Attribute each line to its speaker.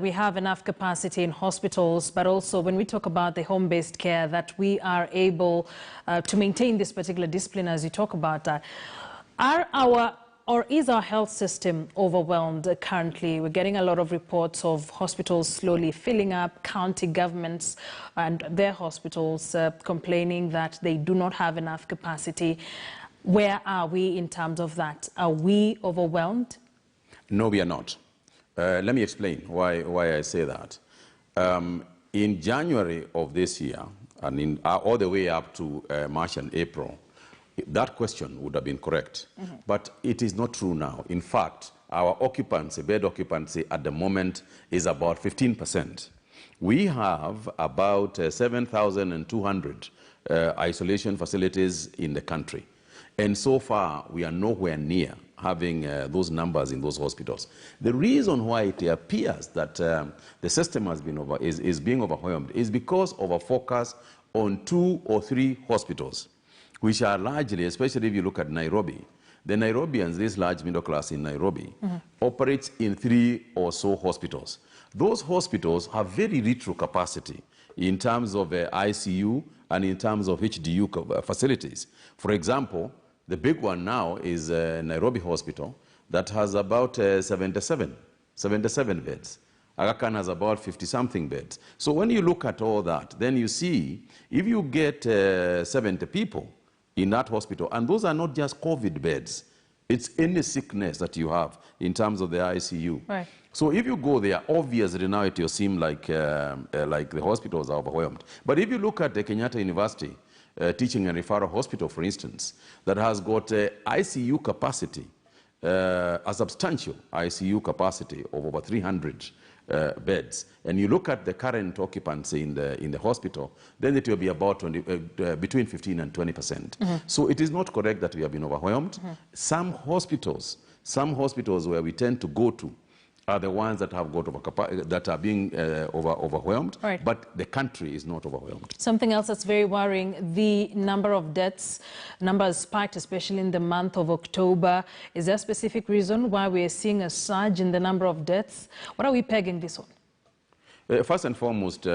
Speaker 1: We have enough capacity in hospitals, but also when we talk about the home-based care, that we are able to maintain this particular discipline, as you talk about. Is our health system overwhelmed currently? We're getting a lot of reports of hospitals slowly filling up, county governments and their hospitals complaining that they do not have enough capacity. Where are we in terms of that? Are we overwhelmed?
Speaker 2: No, we are not. Let me explain why I say that. In January of this year, and all the way up to March and April, that question would have been correct. But it is not true now. In fact, our occupancy, bed occupancy at the moment is about 15%. We have about 7,200 isolation facilities in the country. And so far, we are nowhere near having those numbers in those hospitals. The reason why it appears that the system has been is being overwhelmed is because of a focus on 2 or 3 hospitals, which are largely, especially if you look at Nairobi, the Nairobians, this large middle class in Nairobi, operates in 3 or so hospitals. Those hospitals have very little capacity in terms of ICU and in terms of HDU facilities. For example, the big one now is Nairobi Hospital that has about 77 beds. Aga Khan has about 50-something beds. So when you look at all that, then you see if you get 70 people in that hospital, and those are not just COVID beds, it's any sickness that you have in terms of the ICU.
Speaker 1: Right.
Speaker 2: So if you go there, obviously now it will seem like the hospitals are overwhelmed. But if you look at the Kenyatta University Teaching and Referral Hospital, for instance, that has got ICU capacity, a substantial ICU capacity of over 300 beds, and you look at the current occupancy in the hospital, then it will be about between 15 and 20%. So it is not correct that we have been overwhelmed. Some hospitals where we tend to go to are the ones that have got that are being overwhelmed, right. But the country is not overwhelmed.
Speaker 1: Something else that's very worrying, the number of deaths, numbers spiked, especially in the month of October. Is there a specific reason why we are seeing a surge in the number of deaths? What are we pegging this on?
Speaker 2: First and foremost,